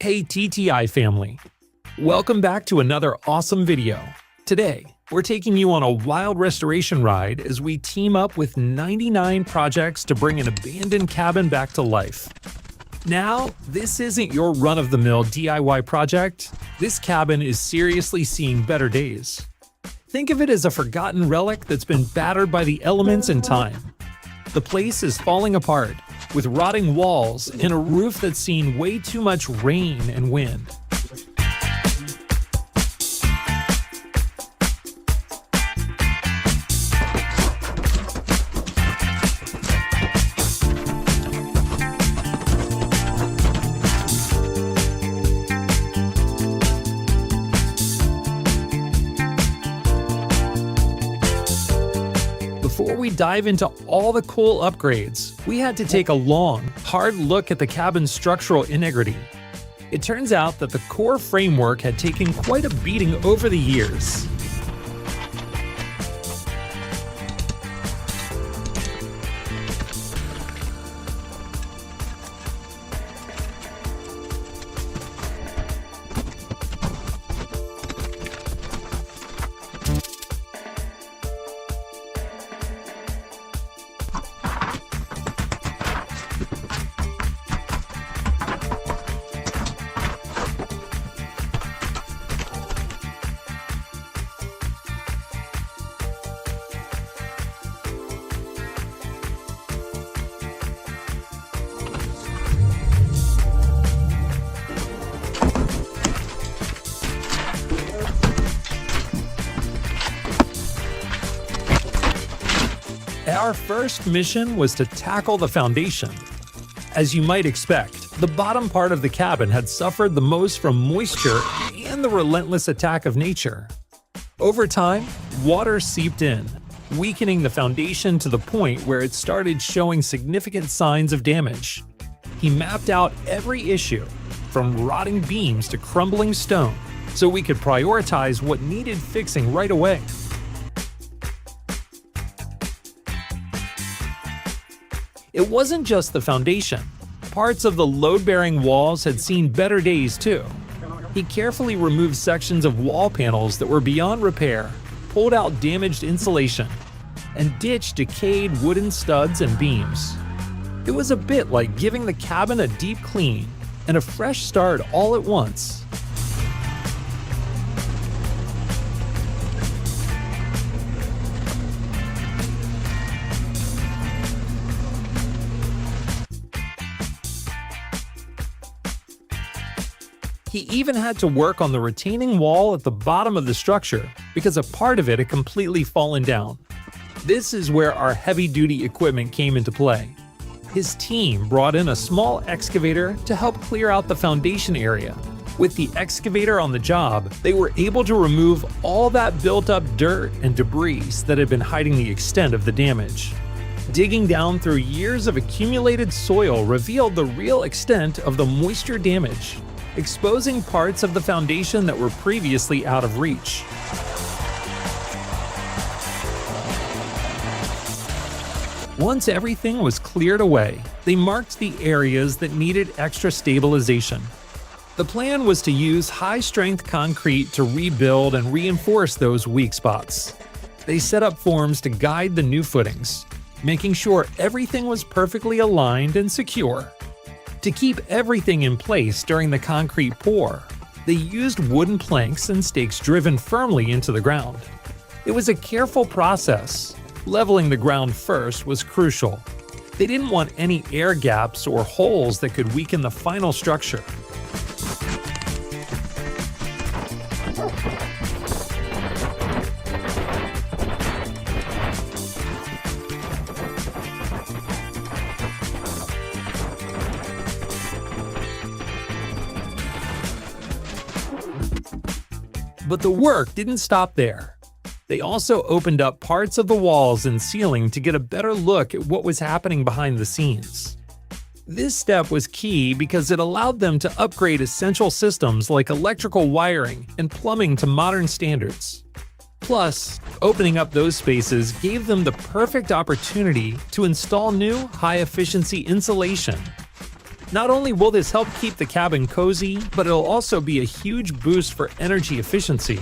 Hey TTI family! Welcome back to another awesome video. Today, we're taking you on a wild restoration ride as we team up with 99 projects to bring an abandoned cabin back to life. Now, this isn't your run-of-the-mill DIY project. This cabin is seriously seeing better days. Think of it as a forgotten relic that's been battered by the elements and time. The place is falling apart, with rotting walls and a roof that's seen way too much rain and wind. Before we dive into all the cool upgrades, we had to take a long, hard look at the cabin's structural integrity. It turns out that the core framework had taken quite a beating over the years. Our first mission was to tackle the foundation. As you might expect, the bottom part of the cabin had suffered the most from moisture and the relentless attack of nature. Over time, water seeped in, weakening the foundation to the point where it started showing significant signs of damage. He mapped out every issue, from rotting beams to crumbling stone, so we could prioritize what needed fixing right away. It wasn't just the foundation. Parts of the load-bearing walls had seen better days too. He carefully removed sections of wall panels that were beyond repair, pulled out damaged insulation, and ditched decayed wooden studs and beams. It was a bit like giving the cabin a deep clean and a fresh start all at once. He even had to work on the retaining wall at the bottom of the structure because a part of it had completely fallen down. This is where our heavy-duty equipment came into play. His team brought in a small excavator to help clear out the foundation area. With the excavator on the job, they were able to remove all that built-up dirt and debris that had been hiding the extent of the damage. Digging down through years of accumulated soil revealed the real extent of the moisture damage, exposing parts of the foundation that were previously out of reach. Once everything was cleared away, they marked the areas that needed extra stabilization. The plan was to use high-strength concrete to rebuild and reinforce those weak spots. They set up forms to guide the new footings, making sure everything was perfectly aligned and secure. To keep everything in place during the concrete pour, they used wooden planks and stakes driven firmly into the ground. It was a careful process. Leveling the ground first was crucial. They didn't want any air gaps or holes that could weaken the final structure. But the work didn't stop there. They also opened up parts of the walls and ceiling to get a better look at what was happening behind the scenes. This step was key because it allowed them to upgrade essential systems like electrical wiring and plumbing to modern standards. Plus, opening up those spaces gave them the perfect opportunity to install new high-efficiency insulation. Not only will this help keep the cabin cozy, but it'll also be a huge boost for energy efficiency.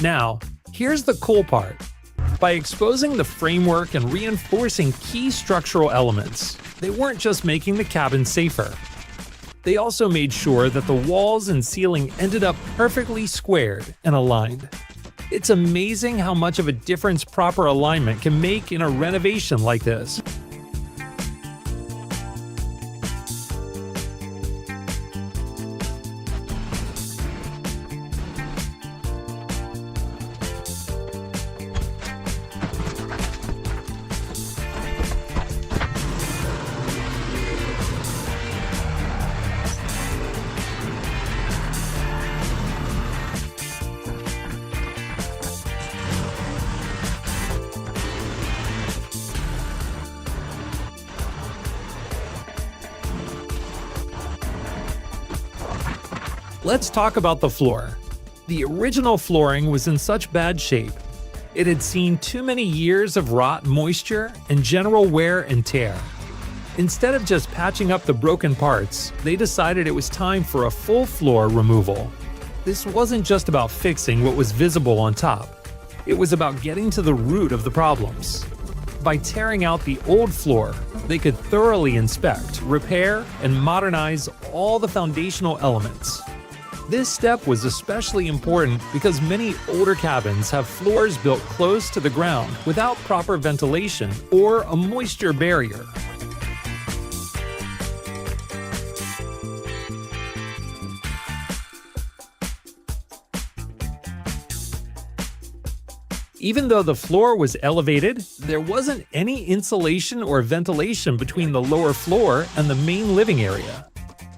Now, here's the cool part. By exposing the framework and reinforcing key structural elements, they weren't just making the cabin safer. They also made sure that the walls and ceiling ended up perfectly squared and aligned. It's amazing how much of a difference proper alignment can make in a renovation like this. Let's talk about the floor. The original flooring was in such bad shape. It had seen too many years of rot, moisture, and general wear and tear. Instead of just patching up the broken parts, they decided it was time for a full floor removal. This wasn't just about fixing what was visible on top. It was about getting to the root of the problems. By tearing out the old floor, they could thoroughly inspect, repair, and modernize all the foundational elements. This step was especially important because many older cabins have floors built close to the ground without proper ventilation or a moisture barrier. Even though the floor was elevated, there wasn't any insulation or ventilation between the lower floor and the main living area.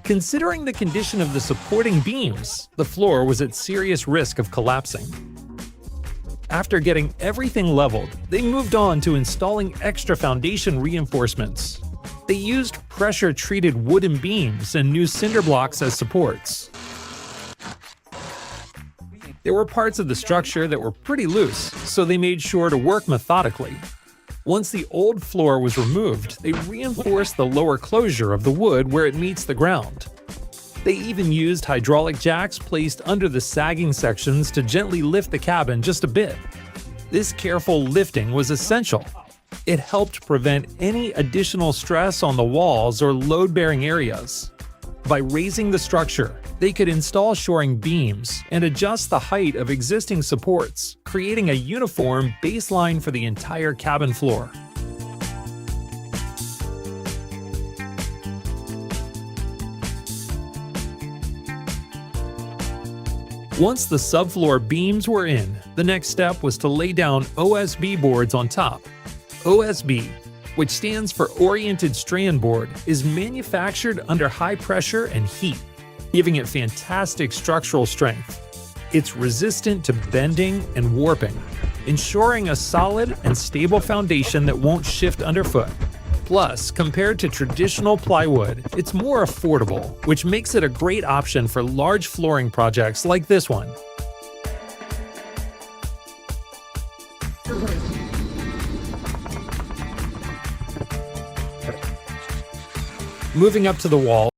Considering the condition of the supporting beams, the floor was at serious risk of collapsing. After getting everything leveled, they moved on to installing extra foundation reinforcements. They used pressure-treated wooden beams and new cinder blocks as supports. There were parts of the structure that were pretty loose, so they made sure to work methodically. Once the old floor was removed, they reinforced the lower closure of the wood where it meets the ground. They even used hydraulic jacks placed under the sagging sections to gently lift the cabin just a bit. This careful lifting was essential. It helped prevent any additional stress on the walls or load-bearing areas. By raising the structure, they could install shoring beams and adjust the height of existing supports, creating a uniform baseline for the entire cabin floor. Once the subfloor beams were in, the next step was to lay down OSB boards on top. OSB, which stands for Oriented Strand Board, is manufactured under high pressure and heat, giving it fantastic structural strength. It's resistant to bending and warping, ensuring a solid and stable foundation that won't shift underfoot. Plus, compared to traditional plywood, it's more affordable, which makes it a great option for large flooring projects like this one. Moving up to the wall,